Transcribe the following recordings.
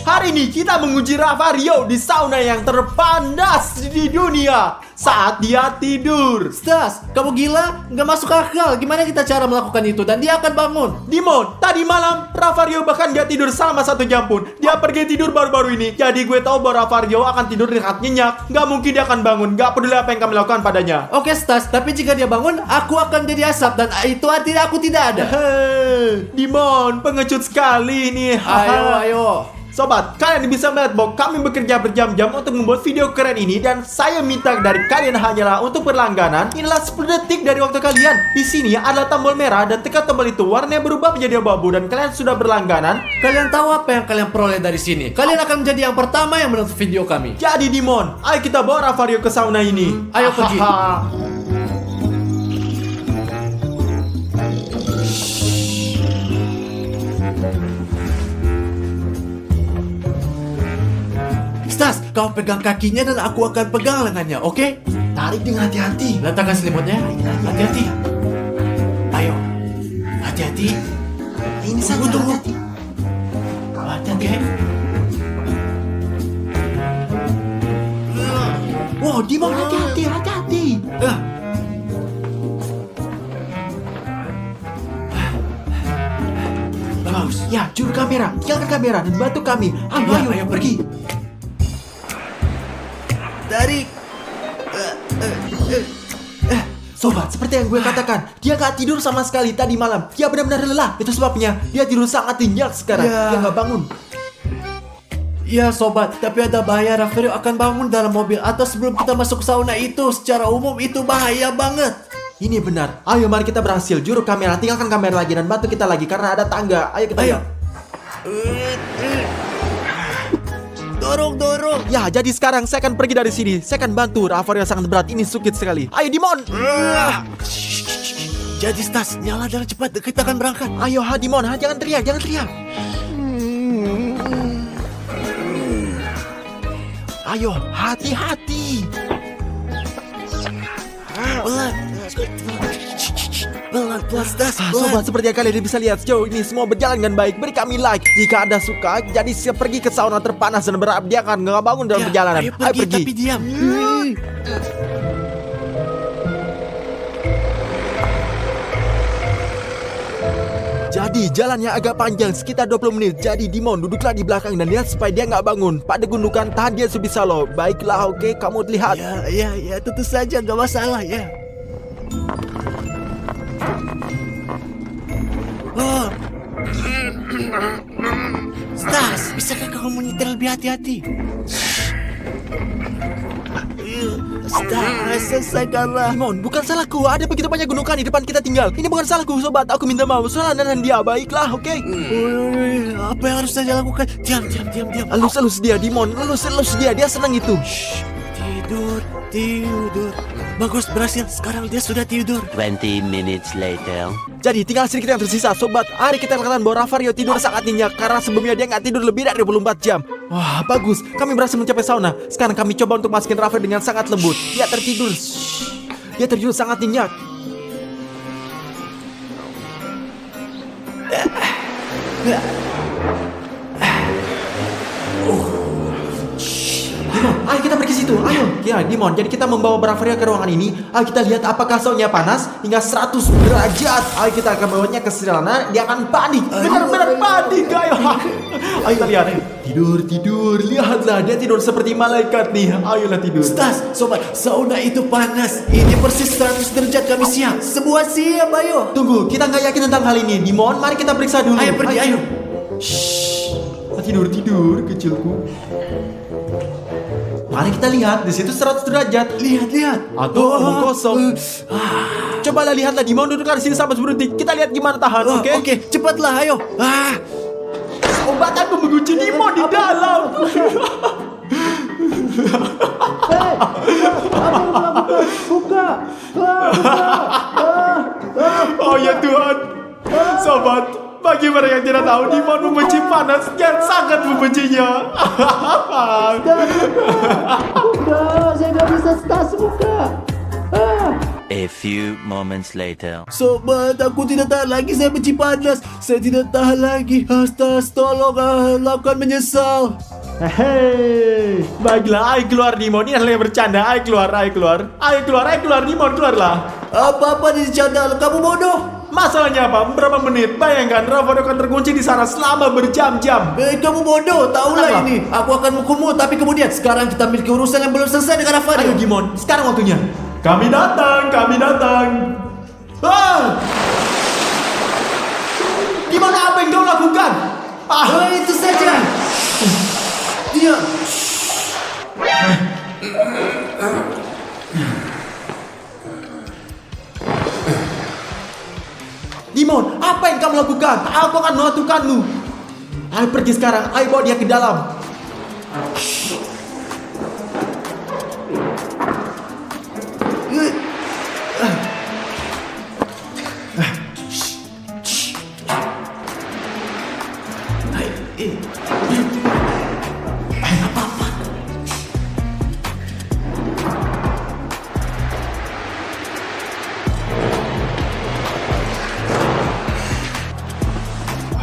Hari ini kita menguji Ravario di sauna yang terpanas di dunia saat dia tidur. Stas, kamu gila? Nggak masuk akal. Gimana kita cara melakukan itu dan dia akan bangun? Dimon, tadi malam Ravario bahkan gak tidur selama 1 jam pun. Dia pergi tidur baru-baru ini. Jadi gue tahu bahwa Ravario akan tidur dengan nyenyak. Gak mungkin dia akan bangun. Gak peduli apa yang kami lakukan padanya. Oke Stas, tapi jika dia bangun, aku akan jadi asap dan itu artinya aku tidak ada. Dimon, pengecut sekali ini. Ayo. Sobat, kalian bisa melihat bahwa kami bekerja berjam-jam untuk membuat video keren ini. Dan saya minta dari kalian hanyalah untuk berlangganan. Inilah 10 detik dari waktu kalian. Di sini adalah tombol merah dan tekan tombol itu, warnanya berubah menjadi abu-abu. Dan kalian sudah berlangganan. Kalian tahu apa yang kalian peroleh dari sini? Kalian akan menjadi yang pertama yang menonton video kami. Jadi Dimon, ayo kita bawa Ravario ke sauna ini. Ayo pergi. Stas, kau pegang kakinya dan aku akan pegang lengannya, oke? Tarik dengan hati-hati. Letakkan selimutnya. Hati-hati. Ayo. Hati-hati. Ini saja Tunggu. hati-hati. Oke. Wow, Dimon, hati-hati. Bagus. Ya, juru kamera, tinggalkan kamera dan bantu kami. Ayo, pergi. Tarik. Sobat, seperti yang gue katakan, dia gak tidur sama sekali tadi malam. Dia benar-benar lelah. Itu sebabnya dia tidur sangat nyenyak sekarang. Ya. Dia gak bangun. Ya sobat, tapi ada bahaya Ravario akan bangun dalam mobil atau sebelum kita masuk sauna itu. Secara umum itu bahaya banget. Ini benar. Ayo, mari kita berhasil. Juru kamera, tinggalkan kamera lagi dan bantu kita lagi karena ada tangga. Ayo kita lihat. Dorong. Ya, jadi sekarang saya akan pergi dari sini. Saya akan bantu. Ravario sangat berat. Ini sukit sekali. Ayo, Dimon. Jadi Stas, nyala dan cepat. Kita akan berangkat. Ayo, Dimon. Jangan teriak. Ayo, hati-hati. Pelan Stas. Sobat, seperti yang kalian bisa lihat sejauh ini semua berjalan dengan baik. Beri kami like jika Anda suka. Jadi saya pergi ke sauna terpanas dan berharap dia akan nggak bangun dalam perjalanan. Ayo pergi, tapi diam. Jadi jalannya agak panjang, sekitar 20 menit. Jadi Dimon duduklah di belakang dan lihat supaya dia nggak bangun. Pada gundukan tahan dia sebisa lo. Baiklah, oke, kamu lihat. Ya, tentu saja, nggak masalah ya. Stas, bisakah kamu menyetir lebih hati-hati? Stas, selesaikanlah. Dimon, bukan salahku. Ada begitu banyak gundukan di depan kita tinggal. Ini bukan salahku, sobat. Aku minta maaf. Salah dan dia. Baiklah, oke. Apa yang harus saya lakukan? Diam. Elus dia, Dimon. Elus dia. Dia senang itu. Tidur. Bagus, berhasil. Sekarang dia sudah tidur. 20 minutes later. Jadi tinggal sedikit yang tersisa, sobat. Hari kita katakan bahwa Ravario tidur sangat nyenyak karena sebelumnya dia nggak tidur lebih dari 24 jam. Wah, bagus. Kami berhasil mencapai sauna. Sekarang kami coba untuk masukin Ravario dengan sangat lembut. Dia tertidur. Dia tertidur sangat nyenyak. Dimon, ayo kita pergi situ. Ayo. Ya, Dimon. Jadi kita membawa Ravario ke ruangan ini. Ayo kita lihat apakah saunanya panas hingga 100 derajat. Ayo kita akan bawanya ke sana. Dia akan panik. Benar-benar panik. Ayo. Ayo kita lihat. Tidur. Lihatlah, dia tidur seperti malaikat nih. Ayolah tidur. Stas, sobat, sauna itu panas. Ini persis 100 derajat kami siap. Semua siap, ayo. Tunggu, kita nggak yakin tentang hal ini. Dimon, mari kita periksa dulu. Ayo pergi, ayo. Tidur, kecilku. Mari kita lihat, di situ 100 derajat. Lihat. Atau omong kosong. Cobalah lihatlah, Dimon duduklah di sini sampai 10 detik. Kita lihat gimana tahan, oke? Oke, cepatlah, ayo. Obat aku mengunci Dimon di dalam. Buka. Oh ya Tuhan. Sobat, bagi mereka yang tidak tahu, Dimon membenci panas dan sangat membencinya. Buka, saya nggak bisa Stas buka. A A few moments later. Sobat, aku tidak tahan lagi. Saya benci panas. Saya tidak tahan lagi. Hastas, tolong. Aku akan menyesal. Hei, baiklah, ayo keluar Dimon. Ini adalah yang bercanda. Ayo keluar, ayo keluar. Ayo keluar Dimon, keluarlah. Apa-apa di channel? Kamu bodoh. Masalahnya apa? Berapa menit? Bayangkan, Rafario akan terkunci di sana selama berjam-jam. Kamu bodoh. Tahulah Kenapa? ini. Aku akan menghukummu. Tapi kemudian sekarang kita memiliki urusan yang belum selesai dengan Ayo Rafario. Dimon, sekarang waktunya. Kami datang. Ah! Dimon, apa yang kau lakukan? Itu saja. Dia. Dimon, apa yang kamu lakukan? Aku akan melakukanmu. Ayo pergi sekarang, ayo bawa dia ke dalam.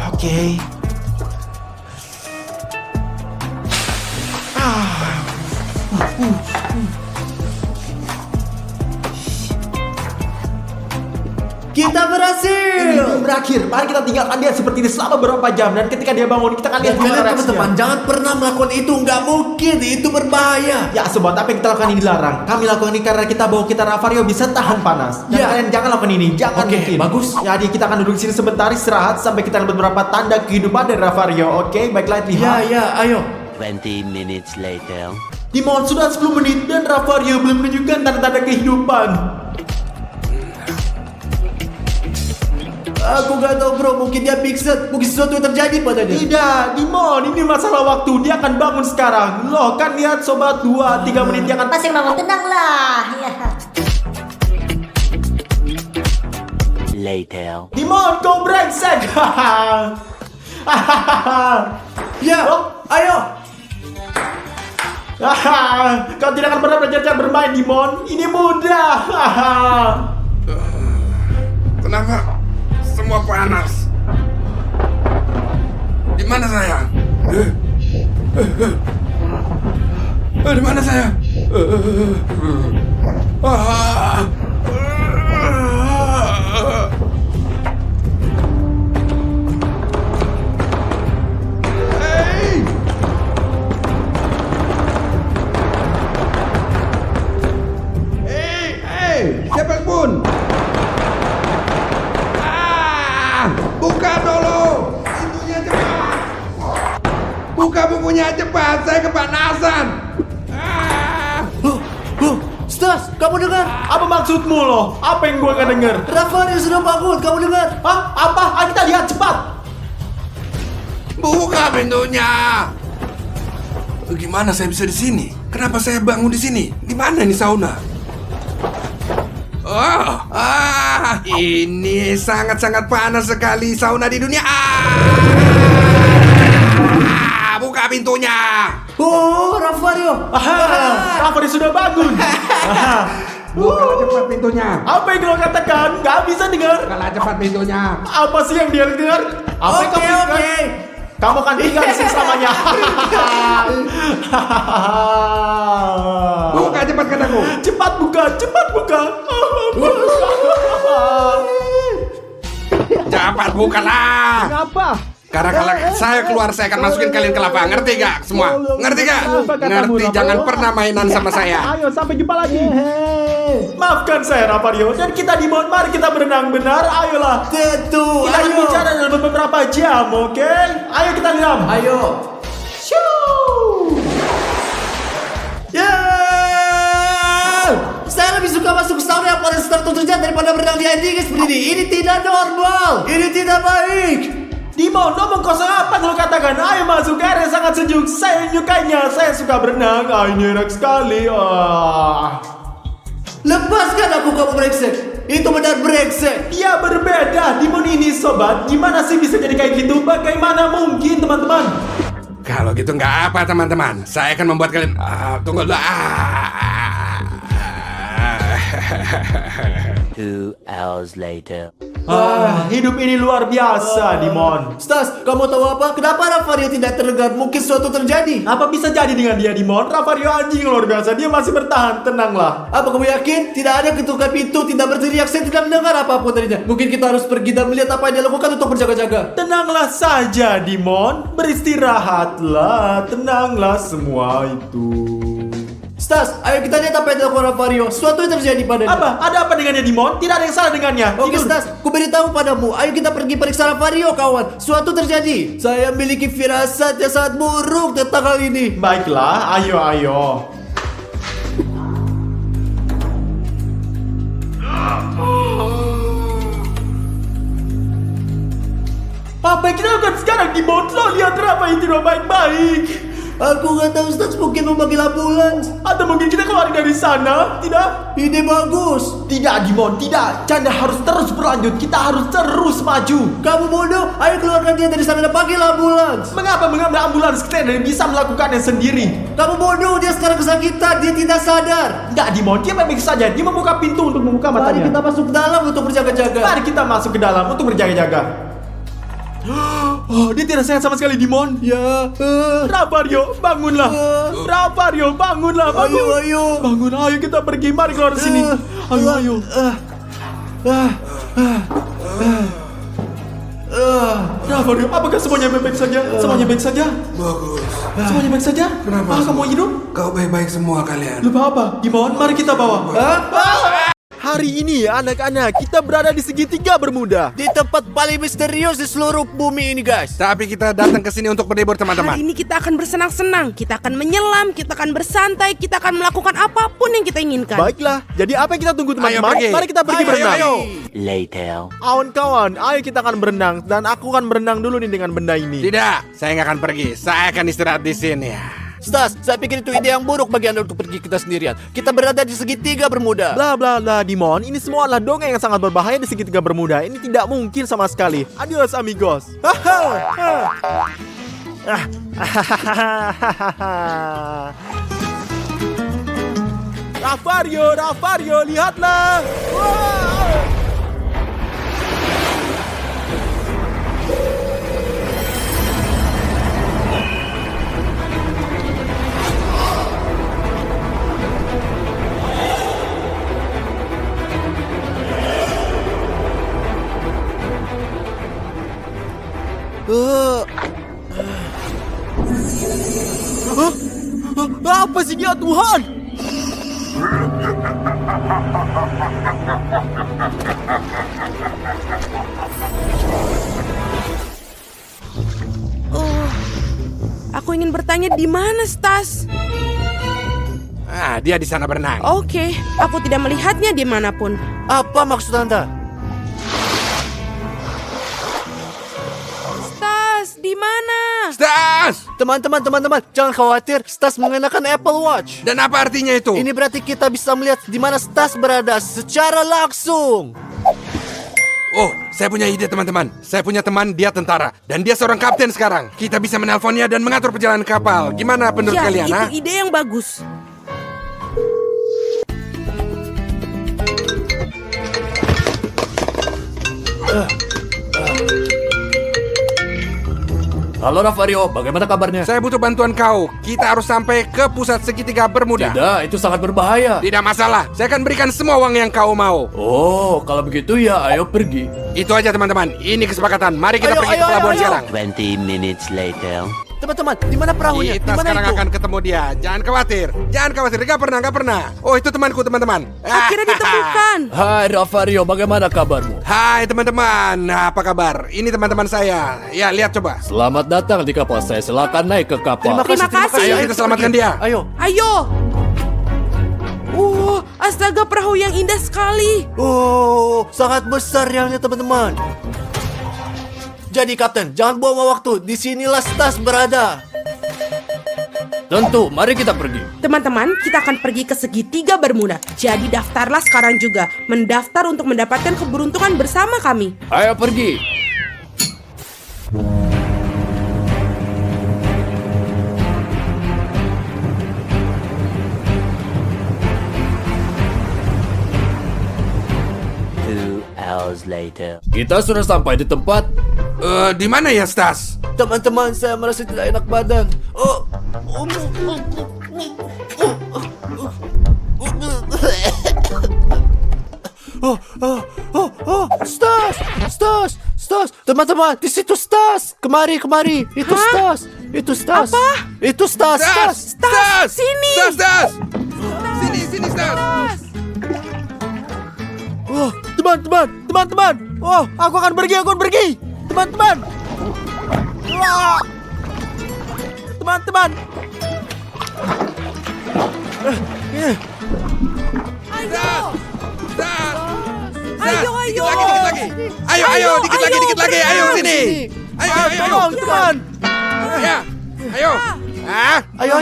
Oke. Kita berhasil. Belum berakhir. Mari kita tinggalkan dia seperti ini selama beberapa jam. Dan ketika dia bangun, kita akan lihat Dan kalian gimana reaksinya. teman-teman, jangan pernah melakukan itu. Nggak mungkin. Itu berbahaya. Ya sobat, apa yang kita lakukan ini dilarang. Kami lakukan ini karena kita bawa kita Rafario bisa tahan panas. Dan Ya. kalian jangan lakukan ini, jangan Oke, mungkin. bagus. Jadi kita akan duduk di sini sebentar istirahat sampai kita dapat beberapa tanda kehidupan dari Rafario. Oke, baiklah lihat. Ya, ayo. 20 minutes later. Dimon, sudah 10 menit dan Rafario belum menunjukkan tanda-tanda kehidupan. Aku gak tahu bro, mungkin dia pixel. Mungkin sesuatu yang terjadi padanya. Tidak, Dimon, ini masalah waktu. Dia akan bangun sekarang. Loh, kan lihat sobat 2-3 menit dia akan Masih bangun, tenanglah. Ya. Later. Dimon, kau brengsek. Ya, ayo. Kau tidak akan pernah belajar cara bermain, Dimon. Ini mudah. Kenapa semua panas? Di mana saya? Di mana saya? Siapapun, buka dulu pintunya cepat. Buka bukunya cepat, saya kepanasan. Stas, kamu dengar? Apa maksudmu loh? Apa yang gua akan denger? Rafario sudah bangun, kamu dengar? Hah? Apa? Ayo kita lihat cepat. Buka pintunya. Gimana saya bisa di sini? Kenapa saya bangun di sini? Di mana ini sauna? Ini sangat-sangat panas sekali sauna di dunia. Buka pintunya. Oh, Rafario. Rafario sudah bangun. Buka cepat pintunya. Apa yang kau katakan? Gak bisa dengar. Buka cepat pintunya. Apa sih yang dia dengar? Apa yang kamu dengar? Oke. Kamu akan tinggal di sini selamanya. Buka cepat kataku. Cepat buka, cepat buka. Cepat bukalah. Kenapa? Karena kalau saya keluar saya akan masukin kalian ke lava. Ngerti gak semua? Ngerti gak? Apa katamu, Ngerti, Rafario? jangan pernah mainan sama saya. Ayo sampai jumpa lagi. Maafkan saya Rafario. Dan kita Dimon, mari kita berenang benar. Ayolah. Tentu, Kita akan ayo. bicara dalam beberapa jam, oke? Ayo kita lihat. Ayo. Shoo. Ya. Saya lebih suka masuk sauna yang paling tertutup daripada berenang di air dingin seperti ini. Ini tidak normal. Ini tidak baik. Dimon, ngomong kosong apa lo katakan? Ayo masuk, air yang sangat sejuk. Saya menyukainya. Saya suka berenang. Ini enak sekali. Lepaskan aku, kamu brengsek. Itu benar brengsek. Dia berbeda. Dimon ini sobat. Gimana sih bisa jadi kayak gitu? Bagaimana mungkin teman-teman? Kalau gitu nggak apa teman-teman. Saya akan membuat kalian tunggu dulu. 2 hours later. Hidup ini luar biasa, Dimon. Stas, kamu tahu apa? Kenapa Ravario tidak terlihat? Mungkin sesuatu terjadi. Apa bisa jadi dengan dia, Dimon? Ravario anjing luar biasa. Dia masih bertahan. Tenanglah. Apa kamu yakin? Tidak ada ketukan pintu, tidak berteriak, saya tidak mendengar apapun darinya. Mungkin kita harus pergi dan melihat apa yang dia lakukan untuk berjaga-jaga. Tenanglah saja, Dimon. Beristirahatlah. Tenanglah semua itu. Stas, ayo kita lihat apa yang dilakukan Ravario. Sesuatu yang terjadi padanya. Apa? Ada apa dengannya, Dimon? Tidak ada yang salah dengannya. Oke Tidur. Stas, ku beritahu padamu. Ayo kita pergi periksa Ravario, kawan. Sesuatu terjadi. Saya memiliki firasat yang sangat buruk tentang hal ini. Baiklah, ayo. Apa yang kita lakukan sekarang, Dimon? Lo lihat Rafa yang tidak baik-baik. Aku nggak tahu Stas, mungkin memanggil ambulans. Atau mungkin kita keluar dari sana. Tidak? Ide bagus. Tidak, Dimon, tidak. Canda harus terus berlanjut. Kita harus terus maju. Kamu bodoh. Ayo keluarkan dia dari sana dan panggil ambulans. Mengapa mengambil ambulans? Kita tidak bisa melakukannya sendiri. Kamu bodoh. Dia sekarang kesakitan. Dia tidak sadar. Tidak, Dimon. Dia baik-baik saja. Dia membuka pintu untuk membuka Mari matanya. kita masuk ke dalam untuk berjaga-jaga. Mari kita masuk ke dalam untuk berjaga-jaga. Oh, dia tidak sehat sama sekali, Dimon. Ya. Ravario, bangunlah. Ravario, bangunlah. Bangun. Ayo. Bangun, ayo kita pergi. Mari keluar dari sini. Ayo. Ravario, apakah semuanya baik-baik saja? Semuanya baik saja? Bagus. Semuanya baik saja? Kenapa? Kamu hidup? Kau baik-baik semua kalian. Lupa apa? Dimon, mari kita bawa. Hari ini anak-anak kita berada di segitiga Bermuda. Di tempat paling misterius di seluruh bumi ini, guys. Tapi kita datang ke sini untuk berlibur, teman-teman. Hari ini kita akan bersenang-senang, kita akan menyelam, kita akan bersantai, kita akan melakukan apapun yang kita inginkan. Baiklah, jadi apa yang kita tunggu teman-teman? Ayo pergi. Mari kita pergi berenang. Ayo. Later. Kawan-kawan, ayo kita akan berenang dan aku akan berenang dulu nih dengan benda ini. Tidak, saya nggak akan pergi. Saya akan istirahat di sini. Stas, saya pikir itu ide yang buruk bagi Anda untuk pergi kita sendirian. Kita berada di segitiga Bermuda. Bla bla bla, Dimon. Ini semua adalah dongeng yang sangat berbahaya di segitiga Bermuda. Ini tidak mungkin sama sekali. Adios amigos. Ravario, lihatlah. Wow. Apa sih dia, Tuhan? Aku ingin bertanya di mana Stas? Dia di sana berenang. Oke, aku tidak melihatnya dimanapun. Apa maksud Anda? Stas, di mana? Stas! Teman-teman, jangan khawatir. Stas mengenakan Apple Watch. Dan apa artinya itu? Ini berarti kita bisa melihat di mana Stas berada secara langsung. Oh, saya punya ide, teman-teman. Saya punya teman, dia tentara. Dan dia seorang kapten sekarang. Kita bisa menelponnya dan mengatur perjalanan kapal. Gimana menurut Ya, kalian, itu ide yang bagus. Halo Ravario, bagaimana kabarnya? Saya butuh bantuan kau. Kita harus sampai ke pusat segitiga Bermuda. Tidak, itu sangat berbahaya. Tidak masalah. Saya akan berikan semua uang yang kau mau. Oh, kalau begitu ya ayo pergi. Itu aja, teman-teman. Ini kesepakatan. Mari kita Ayo, pergi ke ayo, pelabuhan ayo. sekarang. 20 minutes later. Teman-teman, di mana perahunya? Di Kita mana sekarang itu? akan ketemu dia. Jangan khawatir. Gak pernah. Oh, itu temanku, teman-teman. Akhirnya ditemukan. Hai Ravario, bagaimana kabarmu? Hai, teman-teman. Apa kabar? Ini teman-teman saya. Ya, lihat coba. Selamat datang di kapal saya. Silakan naik ke kapal. Terima kasih. Ayo kita selamatkan dia. Ayo. Ayo. Astaga, perahu yang indah sekali. Oh, sangat besar realnya teman-teman. Jadi kapten, jangan buang waktu. Disinilah Stas berada. Tentu, mari kita pergi. Teman-teman, kita akan pergi ke segitiga Bermuda. Jadi daftarlah sekarang juga. Mendaftar untuk mendapatkan keberuntungan bersama kami. Ayo pergi. hours later. Kita sudah sampai di tempat. Di mana ya, Stas? Teman-teman, saya merasa tidak enak badan. Stas, teman-teman, di situ Stas. Kemari, itu Stas, Apa? itu Stas. Stas! Sini! Stas! Sini, Stas! Oh, teman-teman. Oh, aku akan pergi. Teman-teman. Wah. Teman-teman. Stas! Ayo. Dikit lagi. Ayo, dikit lagi. Ayo, sini. Ayo. Tolong, teman. Ya. Ayo. Ayo.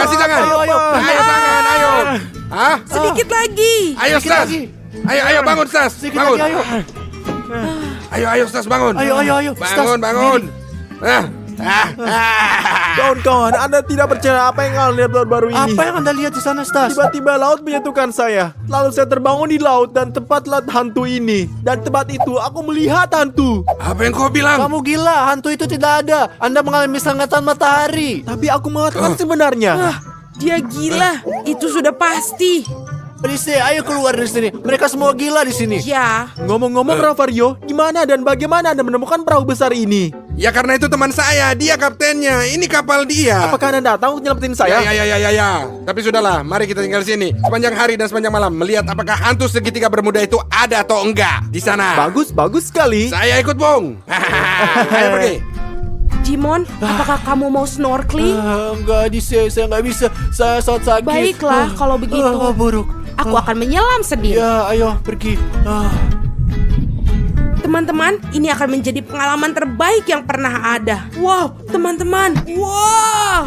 Kasih tangan. Ayo. Ayo tangan, ayo. Sedikit lagi. Ayo, Sedikit Stas. lagi. Ayo, bangun, Stas. Sedikit Bangun. lagi, ayo. Ayo, Stas, bangun. Ayo. Stas, Bangun. Kawan-kawan, Anda tidak percaya apa yang kalian lihat baru-baru ini. Apa yang Anda lihat di sana, Stas? Tiba-tiba laut menyatukan saya. Lalu saya terbangun di laut dan tempat lihat hantu ini. Dan tempat itu aku melihat hantu. Apa yang kau bilang? Kamu gila, hantu itu tidak ada. Anda mengalami sengatan matahari. Tapi aku mengatakan sebenarnya. Dia gila. Itu sudah pasti. Berisik, ayo keluar dari sini. Mereka semua gila di sini. Ya. Ngomong-ngomong Ravario, gimana dan bagaimana Anda menemukan perahu besar ini? Ya karena itu teman saya, dia kaptennya. Ini kapal dia. Apakah Anda datang untuk nyelamatin saya? Ya. Tapi sudahlah, mari kita tinggal di sini sepanjang hari dan sepanjang malam melihat apakah hantu segitiga bermuda itu ada atau enggak di sana. Bagus sekali. Saya ikut, Bung. Ayo pergi. Jimon, apakah kamu mau snorkeling? Enggak, saya nggak bisa. Saya sangat sakit. Baiklah, kalau begitu. Buruk. Aku akan menyelam sendiri. Ya, ayo pergi. Teman-teman, ini akan menjadi pengalaman terbaik yang pernah ada. Wow, teman-teman. Wow.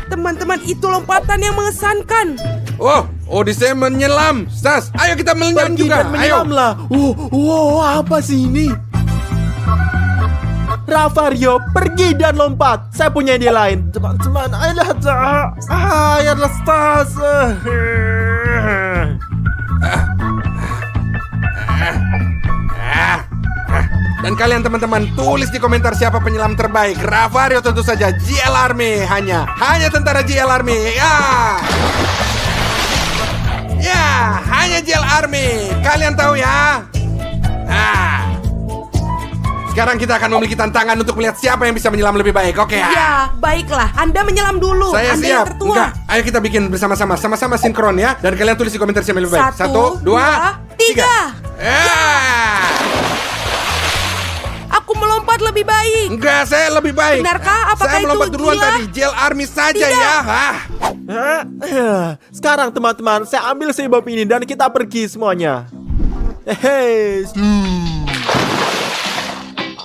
Teman-teman, itu lompatan yang mengesankan. Oh, Odyssey menyelam. Stas, ayo kita menyelam Pergi juga. dan menyelamlah. Wow, apa sih ini? Ravario, pergi dan lompat. Saya punya ide lain. Teman-teman, ayolah. Ayolah, Stas. Dan kalian teman-teman tulis di komentar siapa penyelam terbaik. Ravario tentu saja. JL Army hanya tentara JL Army. Ya, hanya JL Army. Kalian tahu ya. Sekarang kita akan memiliki tantangan untuk melihat siapa yang bisa menyelam lebih baik. Oke ya? Ya, baiklah. Anda menyelam dulu. Saya Anda siap. yang tertua. Enggak, ayo kita bikin bersama-sama. Sama-sama sinkron ya. Dan kalian tulis di komentar siapa yang lebih baik. 1, 2, 3. Aku melompat lebih baik. Enggak, saya lebih baik. Benarkah? Apakah saya melompat itu duluan gila? tadi. JL Army saja Tidak. ya. Sekarang teman-teman, saya ambil sebab ini dan kita pergi semuanya. Hei.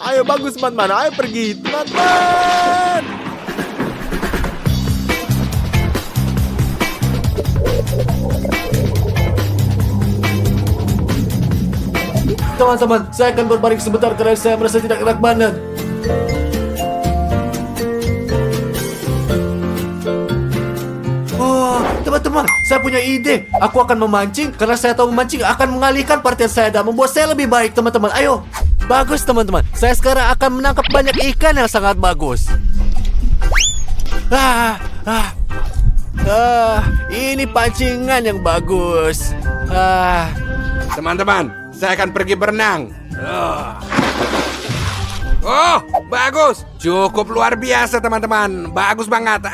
Ayo bagus teman-teman, ayo pergi teman-teman. Teman-teman, saya akan berbaring sebentar karena saya merasa tidak enak badan. Teman-teman, saya punya ide. Aku akan memancing karena saya tahu memancing akan mengalihkan perhatian saya dan membuat saya lebih baik, teman-teman. Ayo. Bagus, teman-teman. Saya sekarang akan menangkap banyak ikan yang sangat bagus. Ini pancingan yang bagus. Teman-teman, saya akan pergi berenang. Oh, bagus. Cukup luar biasa, teman-teman. Bagus banget.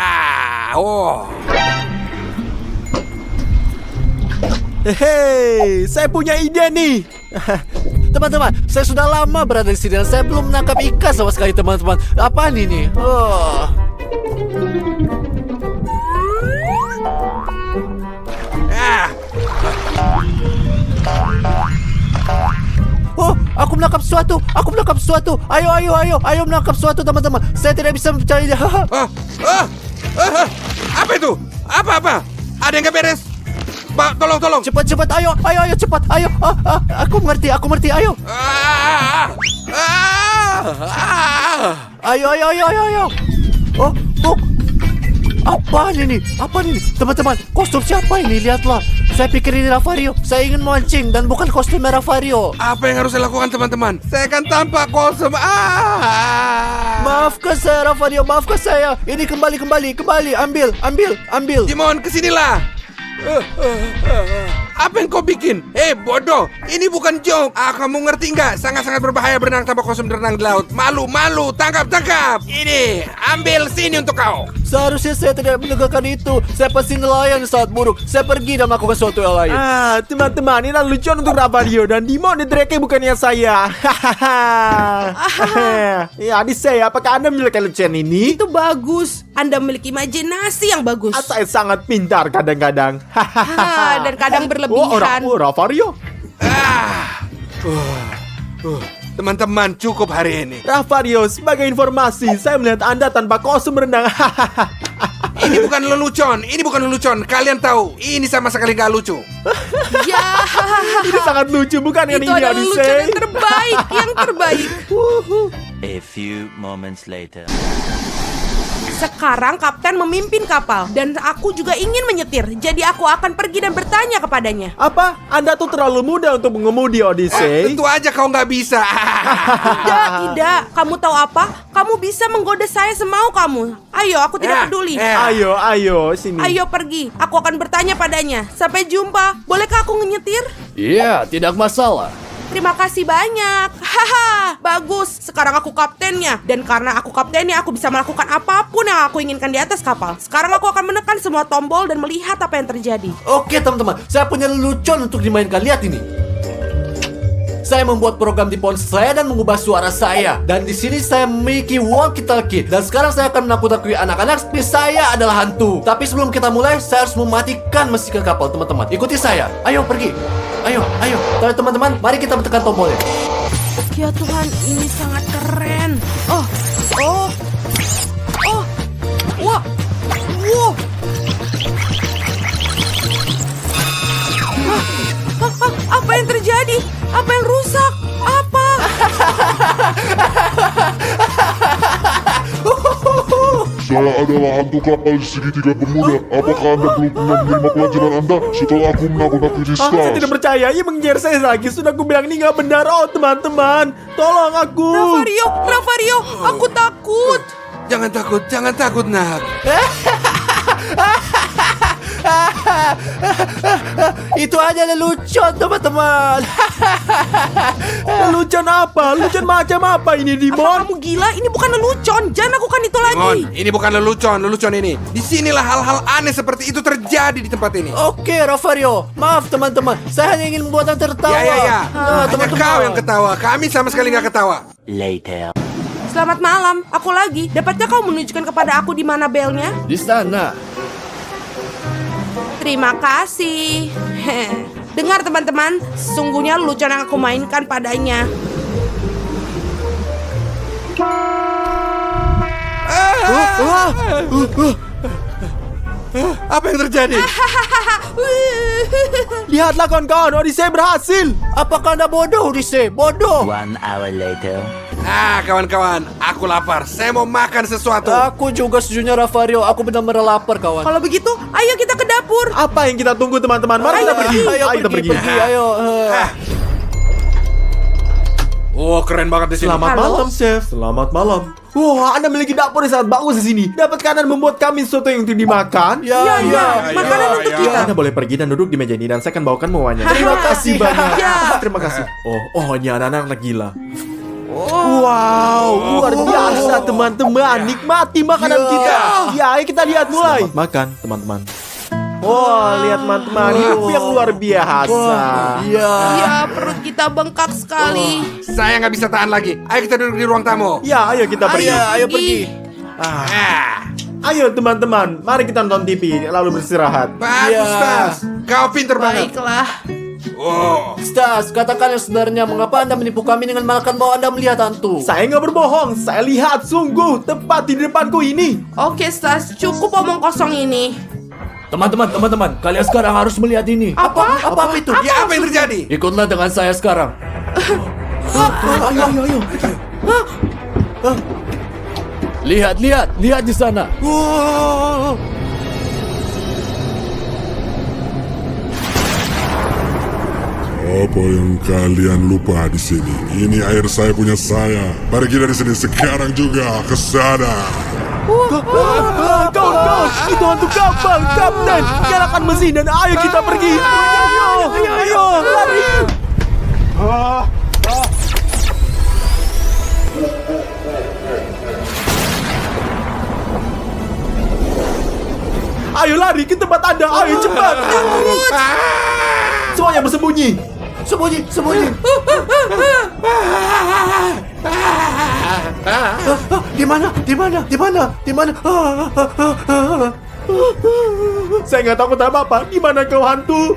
Hei, saya punya ide nih. Teman-teman, saya sudah lama berada di sini dan saya belum menangkap ikan sama sekali, teman-teman. Apaan ini? Oh, aku menangkap sesuatu. Ayo menangkap sesuatu, teman-teman. Saya tidak bisa percaya. Apa itu? Apa? Ada yang gak beres? Tolong. Cepat, ayo, cepat, ayo. Aku mengerti, ayo. Ayo. Apa ini? Apa ini? Teman-teman, kostum siapa ini? Lihatlah. Saya pikir ini Ravario. Saya ingin mancing dan bukan kostum Ravario. Apa yang harus saya lakukan teman-teman? Saya akan tampak kostum. Maafkan saya Ravario, maafkan saya. Ini kembali. Ambil. Dimon, kesinilah. Apa yang kau bikin? Bodoh, ini bukan joke. Kamu ngerti nggak? Sangat-sangat berbahaya berenang tanpa kostum berenang di laut. Malu, tangkap. Ini, ambil sini untuk kau. Seharusnya saya tidak menegakkan itu. Saya pasti nelayan saat buruk. Saya pergi dan melakukan sesuatu yang lain. Teman-teman, ini lucuan untuk Ravario dan Dimon Drake bukannya saya. Ya, adik saya, apakah Anda menyukai lucuan ini? Itu bagus. Anda memiliki imajinasi yang bagus. Saya sangat pintar kadang-kadang. Dan kadang berlebihan. Ravario. Teman-teman, cukup hari ini. Ravario, sebagai informasi, saya melihat Anda tanpa kostum renang. Ini bukan lelucon. Kalian tahu, ini sama sekali nggak lucu. Ya, Ini sangat lucu, bukan kan itu ini, adalah lucu Odyssey? yang terbaik. A few moments later. Sekarang kapten memimpin kapal dan aku juga ingin menyetir. Jadi aku akan pergi dan bertanya kepadanya. Apa? Anda tuh terlalu muda untuk mengemudi, Odyssey. Tentu aja kau nggak bisa. Tidak. Kamu tahu apa? Kamu bisa menggoda saya semau kamu. Ayo, aku tidak peduli. Ayo, sini. Ayo pergi. Aku akan bertanya padanya. Sampai jumpa. Bolehkah aku nyetir? Iya, tidak masalah. Terima kasih banyak. Haha, bagus. Sekarang aku kaptennya. Dan karena aku kaptennya, aku bisa melakukan apapun yang aku inginkan di atas kapal. Sekarang aku akan menekan semua tombol dan melihat apa yang terjadi. Oke teman-teman, saya punya lelucon untuk dimainkan. Lihat ini. Saya membuat program di ponsel saya dan mengubah suara saya. Dan di sini saya memiliki walkie-talkie. Dan sekarang saya akan menakut-nakuti anak-anak seperti saya adalah hantu. Tapi sebelum kita mulai, saya harus mematikan mesin kapal, teman-teman. Ikuti saya. Ayo pergi. Ayo. Teman-teman, mari kita tekan tombolnya. Ya Tuhan, ini sangat keren. Wah. Apa yang terjadi? Apa yang rusak? Apa? Saya adalah hantu kapal segitiga Bermuda. Apakah Anda belum pernah menerima pelajaran Anda setelah aku menakut-nakuti Saya Stars? tidak percaya, ia mengejar saya lagi. Sudah aku bilang ini nggak benar. Oh teman-teman, tolong aku. Ravario, aku takut. Jangan takut nak. Itu aja lelucon, teman-teman. Lelucon apa? Lelucon macam apa ini, Apa Dimon? kamu gila? Ini bukan lelucon. Jangan lakukan itu lagi. Dimon, ini bukan lelucon ini. Disinilah hal-hal aneh seperti itu terjadi di tempat ini. Oke, Ravario. Maaf, teman-teman. Saya hanya ingin membuat Anda tertawa. Ya. Nah, Hanya kau yang ketawa. Kami sama sekali nggak ketawa. Later. Selamat malam. Aku lagi. Dapatkah kau menunjukkan kepada aku di mana belnya? Di sana. Terima kasih. Dengar teman-teman, sesungguhnya lelucon yang aku mainkan padanya. Apa yang terjadi? Lihatlah kawan-kawan, Odyssey berhasil. Apakah Anda bodoh, Odyssey? Bodoh. 1 hour later. Kawan-kawan, aku lapar. Saya mau makan sesuatu. Aku juga sejujurnya, Ravario. Aku benar-benar lapar, kawan. Kalau begitu, ayo kita ke dapur. Apa yang kita tunggu, teman-teman? Mari kita pergi. Ayo kita pergi. Ayo. Oh, keren banget di sini. Selamat Halo? malam, Chef. Selamat malam. Wah, Anda memiliki dapur yang sangat bagus di sini. Dapatkah Anda membuat kami sesuatu yang untuk dimakan? Ya, makanan untuk kita. Anda boleh pergi dan duduk di meja ini dan saya akan bawakan mewahnya. Terima kasih banyak. Ya. Terima kasih. Ini anak-anak gila. Wow, luar biasa teman-teman. Nikmati makanan kita. Ya, ayo kita lihat mulai. Selamat makan, teman-teman. Lihat teman-teman, hidup yang luar biasa. Ya, perut kita bengkak sekali. Saya nggak bisa tahan lagi. Ayo kita duduk di ruang tamu. Ya, ayo kita pergi. Ayo pergi. Ayo teman-teman, mari kita nonton TV lalu beristirahat. Bagus, Tas. Kau pinter banget. Baiklah. Stas, katakan yang sebenarnya. Mengapa Anda menipu kami dengan mengatakan bahwa Anda melihat hantu? Saya nggak berbohong, saya lihat sungguh tepat di depanku ini. Oke, Stas, cukup omong kosong ini. Teman-teman, kalian sekarang harus melihat ini. Apa? Apa itu? Ya, apa yang terjadi? Ikutlah dengan saya sekarang. Ayo. Lihat di sana. Apa yang kalian lupa di sini? Ini air saya punya saya. Pergi dari sini sekarang juga ke sana. Kawan, itu hantu kapal, Kapten. Nyalakan mesin dan ayo kita pergi. Ayo, lari. Ayo lari ke tempat Anda, ayo cepat. Semuanya bersembunyi. Sembunyi. Di mana? Saya nggak takut apa-apa. Di mana kau hantu?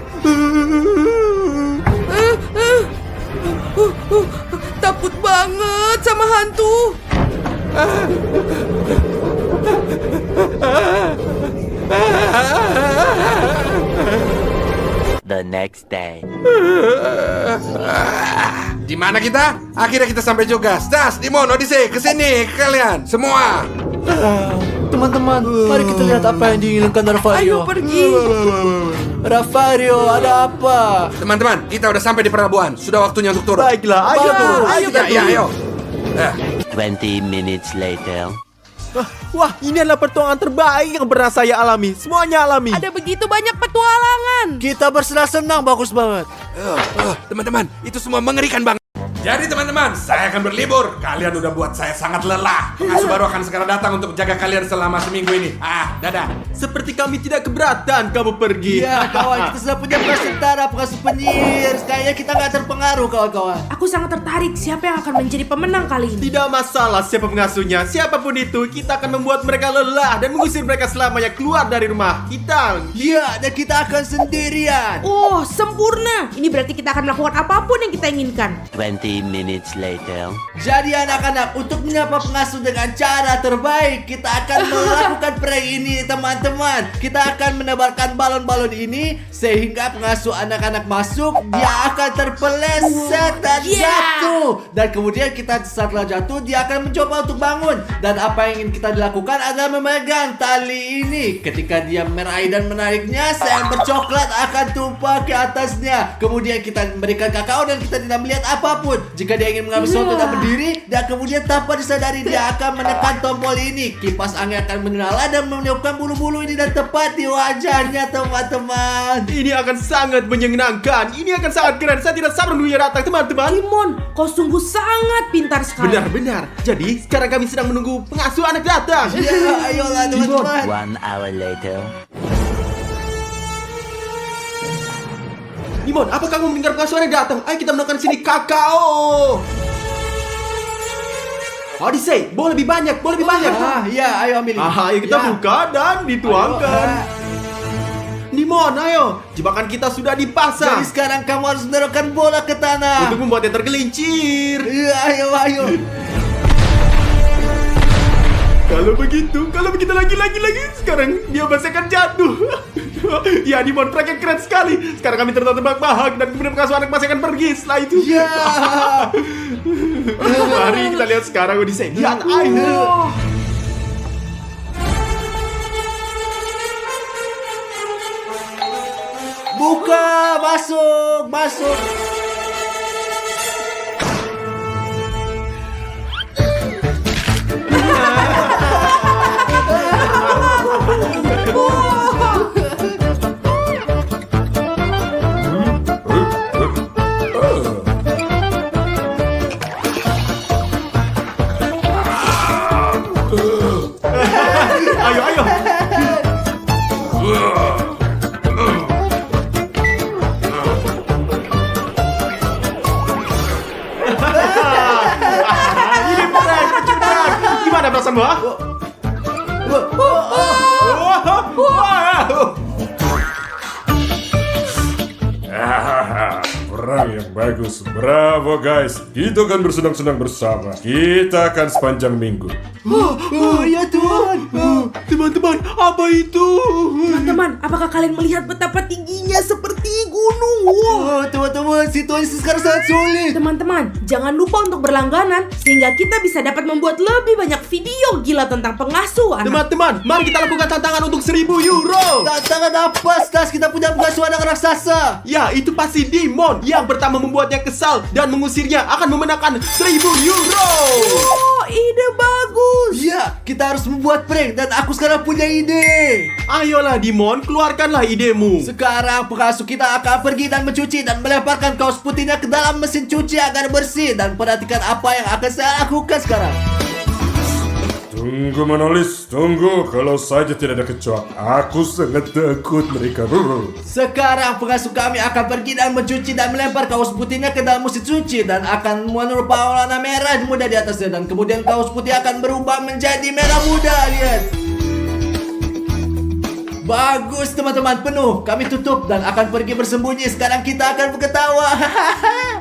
Takut banget sama hantu. The next day. Di mana kita? Akhirnya kita sampai juga. Stas, Dimon, Odyssey, kesini kalian semua. Teman-teman, mari kita lihat apa yang diinginkan Rafario. Ayo pergi. Rafario, ada apa? Teman-teman, kita udah sampai di pelabuhan. Sudah waktunya untuk turun. Baiklah, ayo turun. ayo kita Ya, turun. ayo. 20 minutes later. Wah, ini adalah pertuangan terbaik yang pernah saya alami. Semuanya alami. Ada begitu banyak petualangan. Kita bersenang-senang, bagus banget. Teman-teman, itu semua mengerikan banget. Jadi teman-teman, saya akan berlibur. Kalian udah buat saya sangat lelah. Pengasuh baru akan segera datang untuk jaga kalian selama seminggu ini. Dadah. Seperti kami tidak keberatan kamu pergi. Iya, kawan, kita sudah punya pengasuh penyihir. Kayaknya kita nggak terpengaruh, kawan-kawan. Aku sangat tertarik siapa yang akan menjadi pemenang kali ini. Tidak masalah siapa pengasuhnya, siapapun itu, kita akan membuat mereka lelah dan mengusir mereka selamanya keluar dari rumah kita. Iya, dan kita akan sendirian. Oh, sempurna. Ini berarti kita akan melakukan apapun yang kita inginkan. 20 minutes later. Jadi anak-anak, untuk menyapa pengasuh dengan cara terbaik, kita akan melakukan prank ini, teman-teman. Kita akan menebarkan balon-balon ini sehingga pengasuh anak-anak masuk, dia akan terpeleset dan jatuh. Dan kemudian kita setelah jatuh, dia akan mencoba untuk bangun. Dan apa yang ingin kita lakukan adalah memegang tali ini. Ketika dia meraih dan menariknya, sayur bercoklat akan tumpah ke atasnya. Kemudian kita memberikan kakao dan kita tidak melihat apapun. Jika dia ingin mengambil sesuatu dan berdiri, dan kemudian tanpa disadari dia akan menekan tombol ini. Kipas angin akan menyala dan meniupkan bulu-bulu ini dan tepat di wajahnya, teman-teman. Ini akan sangat menyenangkan. Ini akan sangat keren. Saya tidak sabar menunggunya datang, teman-teman. Timon, kau sungguh sangat pintar sekali. Benar-benar. Jadi sekarang kami sedang menunggu pengasuh anak datang. Ya, ayolah teman-teman. 1 hour later. Dimon, apa kamu mendengar pengasuh anak datang? Ayo kita menemukan sini kakao. Odyssey, boleh lebih banyak, boleh lebih banyak. Iya, ayo ambil ini. Ayo kita Ya. buka dan dituangkan. Ayo, Dimon, ayo. Jebakan kita sudah dipasang. Jadi sekarang kamu harus mendorongkan bola ke tanah. Untuk membuatnya tergelincir. Iya, ayo. Kalau begitu lagi. Sekarang dia pasti akan jatuh. Ya, Dimon, prank yang keren sekali. Sekarang kami terbahak-bahak dan kemudian pengasuh anak masih akan pergi setelah itu. Ya. Mari kita lihat sekarang Odyssey. Lihat, ayo. Buka, masuk. Ayo. Ini prank, kecudang. Gimana perasaanmu? Perang yang bagus. Bravo guys. Kita akan bersenang-senang bersama. Kita akan sepanjang minggu. Oh, iya Tuhan. Teman-teman, apa itu? Teman-teman, apakah kalian melihat betapa tingginya seperti gunung? Wow. Tunggu. teman-teman, situasi sekarang sangat sulit. Teman-teman, jangan lupa untuk berlangganan sehingga kita bisa dapat membuat lebih banyak video gila tentang pengasuh anak. Teman-teman, mari kita lakukan tantangan untuk 1.000 euro. Tantangan apa, Stas? Kita punya pengasuh anak raksasa. Ya, itu pasti Dimon yang pertama membuatnya kesal dan mengusirnya akan memenangkan 1.000 euro. Oh, ide bagus. Iya, kita harus membuat prank dan aku sekarang punya ide. Ayolah Dimon, keluarkanlah idemu. Sekarang pengasuh kita akan pergi dan mencuci dan melemparkan kaos putihnya ke dalam mesin cuci agar bersih. Dan perhatikan apa yang akan saya lakukan sekarang. Tunggu Manolis, tunggu. Kalau saja tidak ada kecoak, aku sangat takut mereka. Sekarang pengasuh kami akan pergi dan mencuci dan melempar kaos putihnya ke dalam mesin cuci dan akan menyerupai warna merah muda di atasnya dan kemudian kaos putih akan berubah menjadi merah muda. Lihat. Bagus teman-teman, penuh. Kami tutup dan akan pergi bersembunyi. Sekarang kita akan berketawa.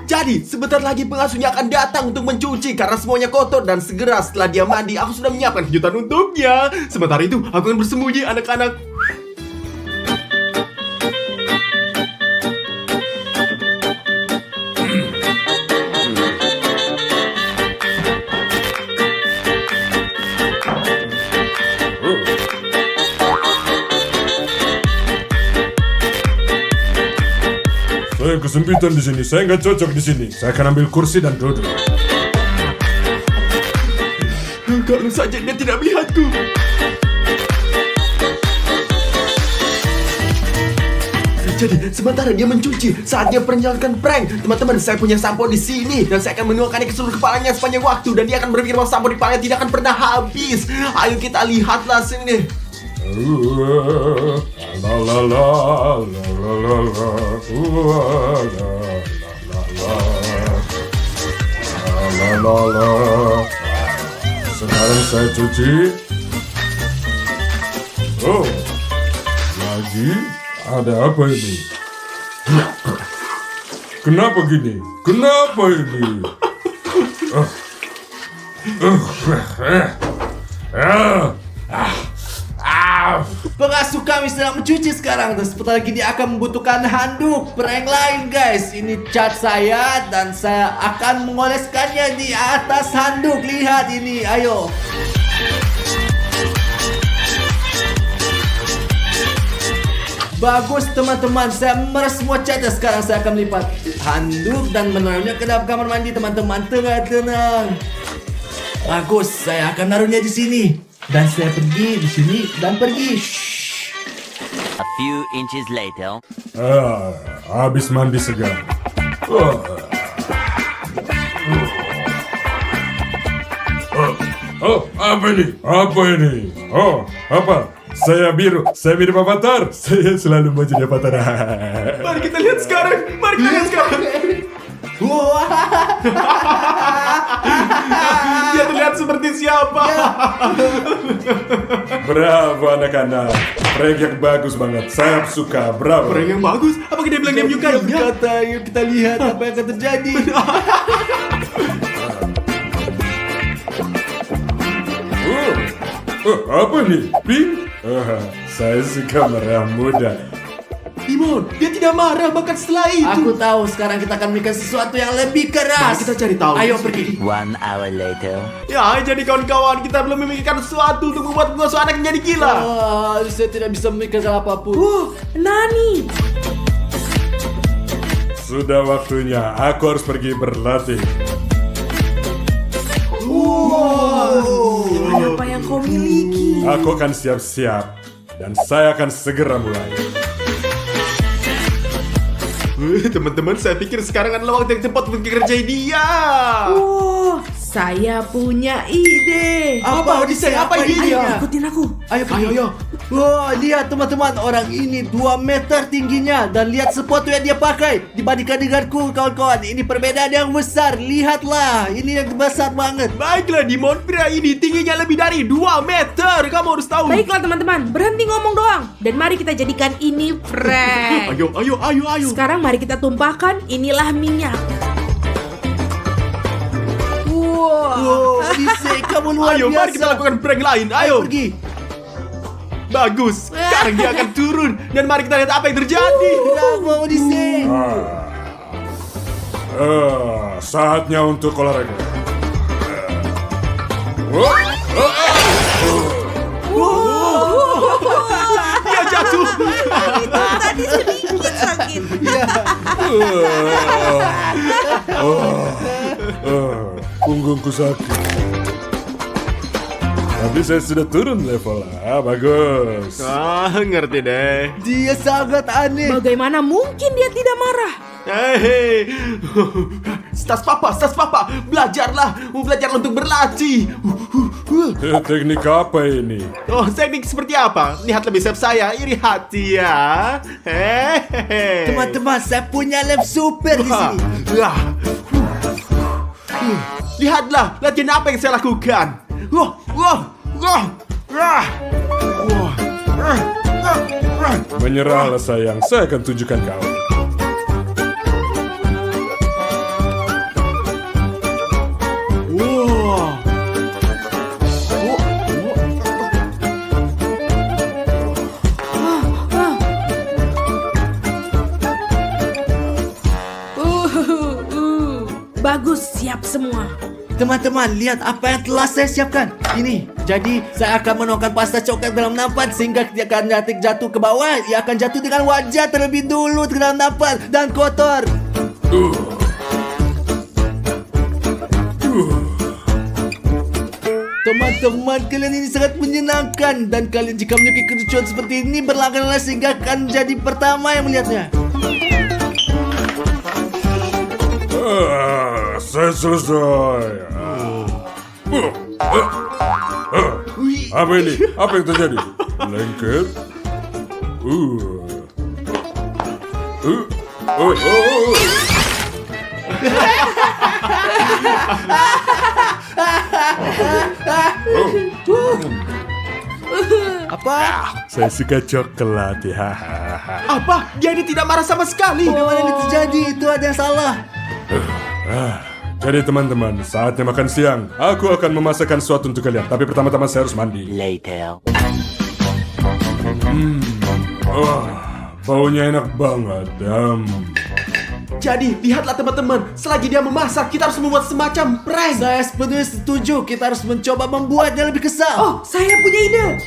Jadi, sebentar lagi pengasuhnya akan datang untuk mencuci karena semuanya kotor dan segera setelah dia mandi, aku sudah menyiapkan kejutan untuknya. Sementara itu, aku akan bersembunyi anak-anak. Saya kesempitan di sini. Saya nggak cocok di sini. Saya akan ambil kursi dan duduk. Kalau saja dia tidak melihatku. Jadi, sementara dia mencuci, saatnya menjalankan prank. Teman-teman, saya punya sampo di sini dan saya akan menuangkannya ke seluruh kepalanya sepanjang waktu dan dia akan berpikir bahwa sampo di kepalanya tidak akan pernah habis. Ayo kita lihatlah sini. La la la la la la la la la la. Sekarang saya cuci. Oh, lagi ada apa ini? Kenapa gini? Kenapa ini? Pengasuh kami sedang mencuci sekarang dan sebentar lagi dia akan membutuhkan handuk. Prank lain guys. Ini cat saya dan saya akan mengoleskannya di atas handuk. Lihat ini, ayo. Bagus teman-teman, saya memeras semua catnya. Sekarang saya akan melipat handuk dan menaruhnya ke dalam kamar mandi teman-teman. Tenang. Bagus, saya akan naruhnya di sini. Dan saya pergi di sini dan pergi. A few inches later. Habis mandi segar. Oh, apa ini? Apa ini? Oh, apa? Saya biru Avatar. Saya selalu mau jadi Avatar. Mari kita lihat sekarang. Mari kita lihat sekarang. Dia terlihat seperti siapa? Bravo anak-anak. Prank yang bagus banget. Saya suka. Bravo. Orang yang bagus. Apakah dia bilang dia menyukainya? Berkata, yuk kita lihat apa yang akan terjadi. Apa nih? Pink? Saya suka merah muda. Dimon, dia tidak marah bahkan setelah itu. Aku tahu sekarang kita akan memberikan sesuatu yang lebih keras. Mari kita cari tahu. Ayo pergi. 1 hour later. Ya, jadi kawan-kawan, kita belum memikirkan sesuatu untuk membuat pengasuh anak menjadi gila. Saya tidak bisa memikirkan apapun. Nani. Sudah waktunya. Aku harus pergi berlatih. Apa yang kau miliki? Aku akan siap-siap. Dan saya akan segera mulai. Teman-teman, saya pikir sekarang adalah waktu yang tepat untuk kerjai dia. Saya punya ide. Apa Odyssey? Apa idenya? Ayo, ikutin aku. Ayo. Wah, lihat teman-teman, orang ini 2 meter tingginya dan lihat sepatu yang dia pakai dibandingkan denganku, kawan-kawan. Ini perbedaan yang besar. Lihatlah, ini yang besar banget. Baiklah, Dimon, pria ini tingginya lebih dari 2 meter. Kamu harus tahu. Baiklah teman-teman, berhenti ngomong doang. Dan mari kita jadikan ini prank. Ayo. Sekarang mari kita tumpahkan, inilah minyak. Wow, Odyssey, kamu luar Ayo, biasa. mari kita lakukan prank lain. Ayo. Pergi. Bagus. Sekarang dia akan turun dan mari kita lihat apa yang terjadi. Bravo, Odyssey. Saatnya untuk olahraga. Dia jatuh. Itu tadi sedikit sakit. Punggungku sakit. Tapi saya sudah turun level. Bagus. Ngerti deh. Dia sangat aneh. Bagaimana mungkin dia tidak marah? Hei, stas papa, belajarlah untuk berlatih. Teknik apa ini? Oh, teknik seperti apa? Lihat lebih siap saya, iri hati ya. Hehehe. Teman-teman, saya punya lab super di sini. Lihatlah, latihan apa yang saya lakukan. Menyerahlah sayang, saya akan tunjukkan kau. Bagus, siap semua. Teman-teman, lihat apa yang telah saya siapkan. Ini, jadi saya akan menuangkan pasta coklat dalam nampan sehingga dia akan jatuh ke bawah. Ia akan jatuh dengan wajah terlebih dulu ke dalam nampan dan kotor. Teman-teman, kalian ini sangat menyenangkan. Dan kalian jika menyukai kelucuan seperti ini, berlangganan sehingga akan jadi pertama yang melihatnya. Saya selesai. Apa ini? Apa yang terjadi? Lengket? Apa? Saya suka coklat ya. Apa? Dia ini tidak marah sama sekali. Bagaimana ini terjadi? Itu ada yang salah. Jadi teman-teman, saatnya makan siang. Aku akan memasakkan sesuatu untuk kalian. Tapi pertama-tama saya harus mandi. Later. Baunya enak banget. Jadi, lihatlah teman-teman, selagi dia memasak, kita harus membuat semacam prank. Saya sepenuhnya setuju. Kita harus mencoba membuatnya lebih kesal. Oh, saya punya ide.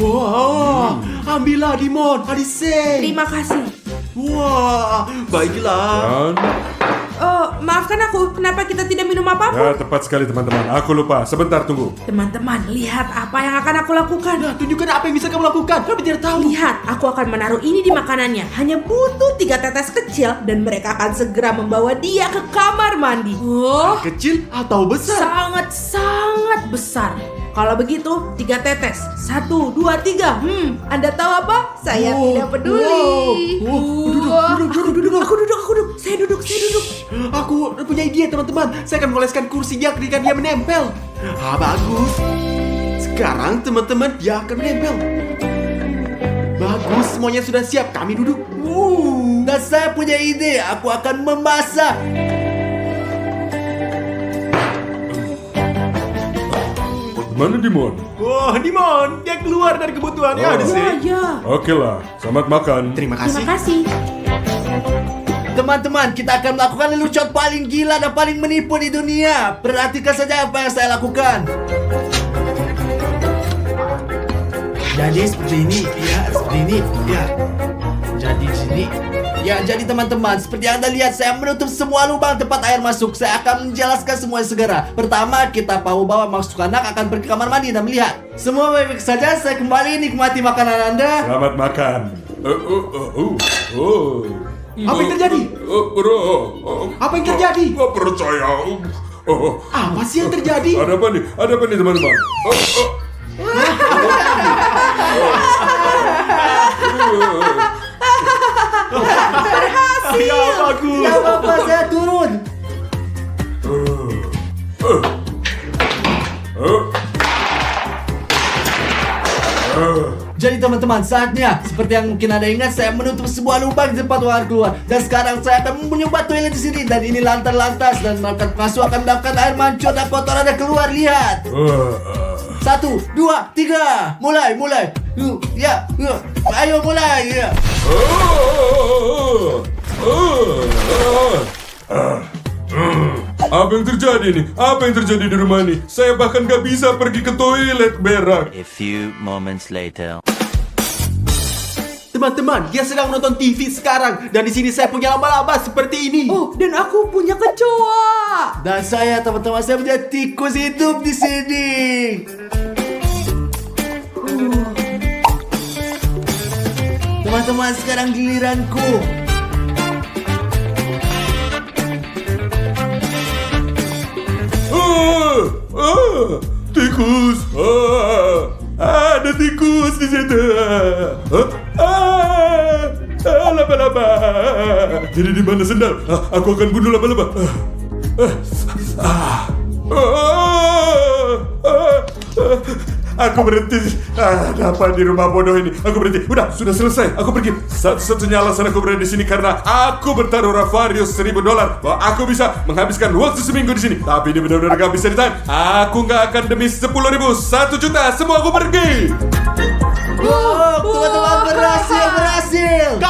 Wah, ambillah Dimon, Adise. Terima kasih. Wah, baiklah. Dan, Oh, maafkan aku. Kenapa kita tidak minum ya apapun? tepat sekali teman-teman. Aku lupa. Sebentar tunggu. Teman-teman, lihat apa yang akan aku lakukan. Nah, tunjukkan apa yang bisa kamu lakukan. Kami tidak tahu. Lihat, aku akan menaruh ini di makanannya. Hanya butuh 3 tetes kecil dan mereka akan segera membawa dia ke kamar mandi. Oh, Kecil atau besar? sangat besar. Kalau begitu, 3 tetes. 1, 2, 3. Anda tahu apa? Saya tidak peduli. Aku duduk. Saya duduk. Aku punya ide teman-teman. Saya akan mengoleskan kursinya ketika dia menempel. Bagus. Sekarang teman-teman dia akan menempel. Bagus, semuanya sudah siap. Kami duduk. Dan saya punya ide. Aku akan memasak. Mana Dimon? Wah, Dimon, dia keluar dari kebutuhannya Oh. Adise. Ya. Oke lah, selamat makan. Terima kasih. Terima kasih. Teman-teman, kita akan melakukan lelucon paling gila dan paling menipu di dunia. Perhatikan saja apa yang saya lakukan. Jadi seperti ini, ya, seperti ini, ya. Jadi di sini. Ya, jadi teman-teman, seperti yang Anda lihat, saya menutup semua lubang tempat air masuk. Saya akan menjelaskan semuanya segera. Pertama, kita tahu bahwa masuk anak akan pergi ke kamar mandi dan melihat. Semua baik-baik saja, saya kembali nikmati makanan Anda. Selamat makan. Apa yang terjadi? Apa yang terjadi? Gak percaya. Apa sih yang terjadi? Ada apa nih? Ada apa nih teman-teman? Ya, bagus. Tidak apa-apa, saya turun. Jadi teman-teman, saatnya seperti yang mungkin Anda ingat, saya menutup sebuah lubang di tempat uang keluar. Dan sekarang saya akan mencoba toilet di sini. Dan ini lantas dan melakukan pengasuh akan melakukan air mancur dan kotoran ada keluar. Lihat. 1, 2, 3. Mulai. Ya. Ayo mulai. Ya. Apa yang terjadi nih? Apa yang terjadi di rumah ini? Saya bahkan gak bisa pergi ke toilet berak. A few moments later. Teman-teman, dia sedang nonton TV sekarang dan di sini saya punya laba-laba seperti ini. Oh, dan aku punya kecoa. Dan saya, teman-teman, saya punya tikus hidup di sini. Teman-teman, sekarang giliranku. Tikus. Ada tikus di situ. Laba-laba. Jadi di mana sendal? Aku akan bunuh laba-laba. Aku berhenti. Ada apa di rumah bodoh ini? Aku berhenti. Udah, sudah selesai. Aku pergi. Satu-satunya alasan aku berada di sini karena aku bertaruh Ravarius $1.000 bahwa aku bisa menghabiskan waktu seminggu di sini. Tapi ini benar-benar gak bisa ditahan. Aku gak akan demi 10.000, 1 juta. Semua aku pergi. Teman-teman, berhasil.